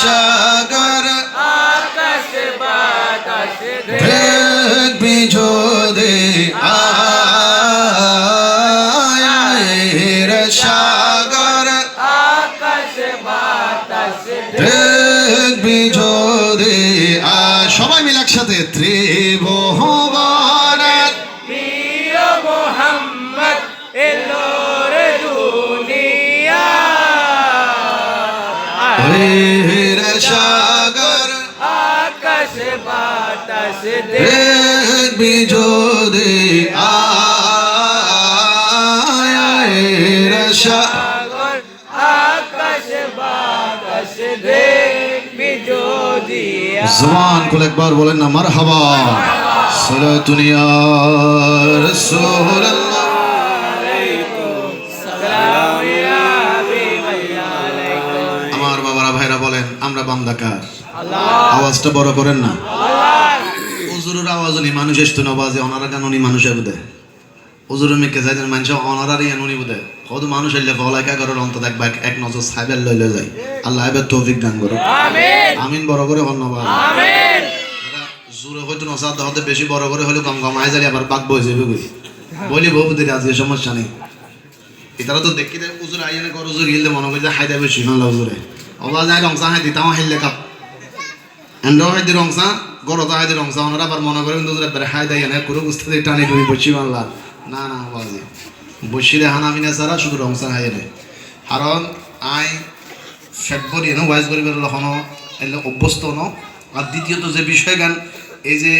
সাগর আকাশ বাতাস দেখবি যদি আয়ের সাগর আকাশ বাতাস দেখবি যদি সবাই মিলে একসাথে ত্রিভুবনের প্রিয় মোহাম্মদ এলো রে দুনিয়া সাগর আকাশ বাতাস দেখবি যদি আয়ের সাগর আকাশ বাতাস দেখবি যদি জবান খুলে একবার বলেন না মারহাবা সালাতুন ইয়া রাসূলুল্লাহ। আমার বাবারা ভাইরা বলেন আমরা বান্দাকার আওয়াজটা বড় করেন না হুজুরের আওয়াজ নি মানুষ এসতো না বাজে ওনারা গান উনি মানুষের বুঝে হুজুরের মেকে যাইতেন মানুষ ওনারারই উনি বুঝে কত মানুষ এলে ফলাইকা করার অন্ত দেখবা এক নজর সাইবেল লইলে যায় আল্লাহ এবার তৌফিক দান করো আমিন বড় করে ধন্যবাদ আমিন জোরে হয়তো নসাদ হতে বেশি বড় করে হলে কম কম আয় যাবে আবার পাক বই যাবে বলি বহু দিকে আজকে সমস্যা নেই এটারা তো দেখি দেয় হুজুর আইনে কর হুজুর গিললে মনে করি যে হাই দেবে শুনাল হুজুরে অবা যায় রংসা হাই দিতাম হাইলে কাপ এন্ড হাই দি রংসা গরতা হাই দি রংসা ওনারা আবার মনে করেন হুজুর একবারে হাই দেয় না করে বুঝতে দিয়ে টানি টুনি বসি মানলা না না বাজে বসিলে হানামিনা সারা শুধু রংসা হাই রে কারণ আই ফেব্রুয়ারি এনে ওয়াইজ করি বেরোলো হনো এলে অভ্যস্ত ন আর দ্বিতীয়ত যে বিষয় গান এই যে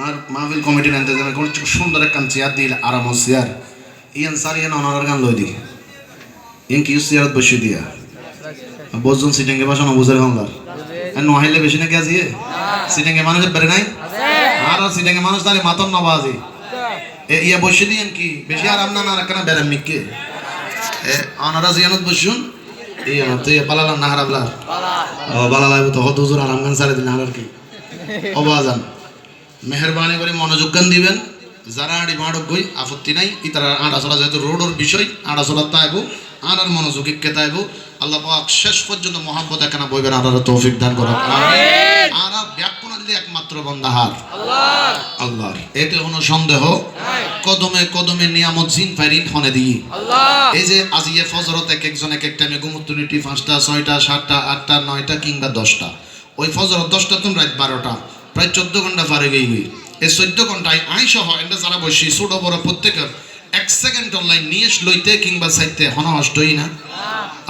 আর মাহফিল কমিটির এন্তেজামে কোন সুন্দর এক কান চেয়ার দিল আরাম চেয়ার ইয়ান সার ইয়ান অনার গান লই দি ইয়ান কি চেয়ারত বসে দিয়া বজন সিটিংয়ে বাসা নবুজের হামলার আর নহাইলে বেশি নাকি আজিয়ে সিটিংয়ে মানুষের বেড়ে নাই আর সিটিংয়ে মানুষ তারে মাতন নবাজি ইয়া বসে দিয়েন কি বেশি আরাম না না কেন বেড়াম মিকে অনারা জিয়ানত বসুন এই তো পালালা না হারাবলা ও বালা লাগবে তো হত হুজুর আরাম গান সারে দিন আর কি অবাজান মেহরবানি করে মনোযোগ গান দিবেন যারা আড়ি মাড়ক গই আপত্তি নাই ইতারা আড়াচলা যেহেতু রোডের বিষয় আড়াচলা তাইবো আর মনোযোগী কেতাইবো আল্লাহ পাক শেষ পর্যন্ত মহাব্বত এখানে বইবেন আর তৌফিক দান করুন আমিন আর ব্যাকুনা দিলে একমাত্র বান্দাহার আল্লাহ আল্লাহর এতে কোনো সন্দেহ কদমে কদমে নিয়ামত জিন ফাইরিন হনে দি আল্লাহ এই যে আজিয়ে ফজরত এক একজন এক এক টাইমে ঘুমুতুনিটি 5টা 6টা 7টা 8টা 9টা কিংবা 10টা ওই ফজরত 10টা তুমি রাত 12টা প্রায় 14 ঘন্টা পারে গই এই 14 ঘন্টায় আইসহ এটা যারা বসি ছোট বড় প্রত্যেকের 1 সেকেন্ড অনলাইন নিয়ে লইতে কিংবা চাইতে হন হষ্টই না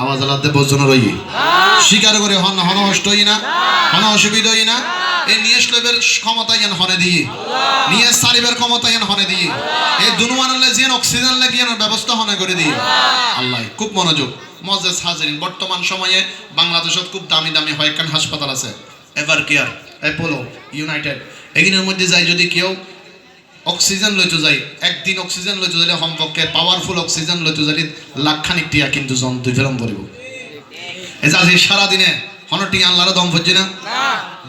আওয়াজ আলাদা বোঝন রই স্বীকার করে হন হন হষ্টই না হন অসুবিধাই না এই নিয়ে লইবের ক্ষমতা ইয়ান হনে দিয়ে নিয়ে সারিবের ক্ষমতা ইয়ান হনে দিয়ে এই দুনুয়ানলে জিয়ান অক্সিজেন লাগিয়ানোর ব্যবস্থা হনে করে দিয়ে আল্লাহ খুব মনোযোগ মজেস হাজিরিন বর্তমান সময়ে বাংলাদেশত খুব দামি দামি হয়কান হাসপাতাল আছে এভার কেয়ার অ্যাপোলো ইউনাইটেড এগুলোর মধ্যে যাই যদি কেউ অক্সিজেন লইতে যাই একদিন অক্সিজেন লইতে যাইলে সম্পর্কে পাওয়ারফুল অক্সিজেন লইতে যাইলে লাখখানিক টিয়া কিন্তু জন দুই ফেরম করিব এই যে আজ সারাদিনে হনটি আল্লাহর দম ভরছে না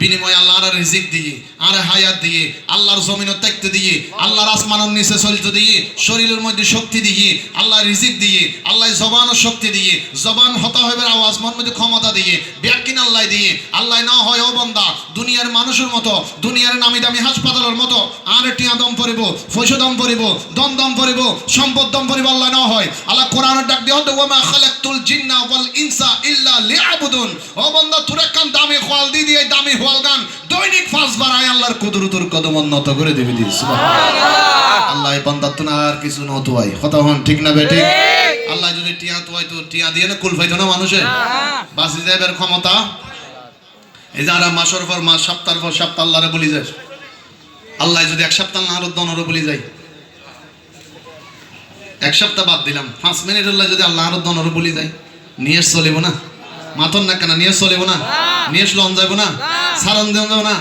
বিনিময়ে আল্লাহর রিজিক দিয়ে আর হায়াত দিয়ে আল্লাহর জমিন ত্যাগতে দিয়ে আল্লাহর আসমানের নিচে চলতে দিয়ে শরীরের মধ্যে শক্তি দিয়ে আল্লাহর রিজিক দিয়ে আল্লাহ জবানের শক্তি দিয়ে জবান হতা হইবে আওয়াজ মন মধ্যে ক্ষমতা দিয়ে ব্যাকিন আল্লাহ দিয়ে আল্লাহ না হয় ও বান্দা দুনিয়ার মানুষের মতো দুনিয়ার নামি দামি হাসপাতালের মতো আর টিয়া দম পড়িব পয়সা দম পড়িব দম দম পড়িব সম্পদ দম পড়িব আল্লাহ না হয় আল্লাহ কোরআনের ডাক দিয়ে ওয়া মা খালাকতুল জিন্না ওয়াল ইনসা ইল্লা লিয়াবুদুন ও বান্দা তোরা কান দামি খোয়াল দিয়ে দামি খোয়াল গান দৈনিক 5 বার আয় আল্লাহর কুদরতের কদম উন্নত করে দিবি দি সুবহানাল্লাহ আল্লাহ এই বান্দা তুনা আর কিছু ন তোয়াই কথা হন ঠিক না বেঠিক আল্লাহ যদি টিয়া তোয়াই তো টিয়া দিয়ে না কুল পাইতো না মানুষে বাসি যাইবার ক্ষমতা এই যারা মাসের পর মাস সপ্তাহের পর সপ্তাহ আল্লাহরে বলি যায় আল্লাহ যদি এক সপ্তাহ না আরো দনরে বলি যায় এক সপ্তাহ বাদ দিলাম 5 মিনিট আল্লাহ যদি আল্লাহ আরো দনরে বলি যায় নিয়ে চলিব না মাতন না কেন নিয়ে চলিব না নিয়ে লন যাইব না সারন দেন যাব না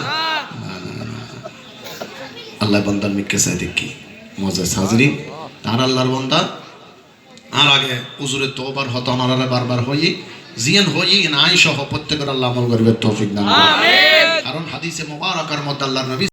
আল্লাহ বান্দার মিকে চাই দেখি মজা হাজরিন তার আল্লাহর বান্দা আর আগে হুজুরে তওবার হত ওনারা বারবার হই জিয়ান হই নাই সহ প্রত্যেকের আল্লাহ আমল করবে তৌফিক দান আমিন কারণ হাদিসে মুবারাকার মধ্যে আল্লাহর নবী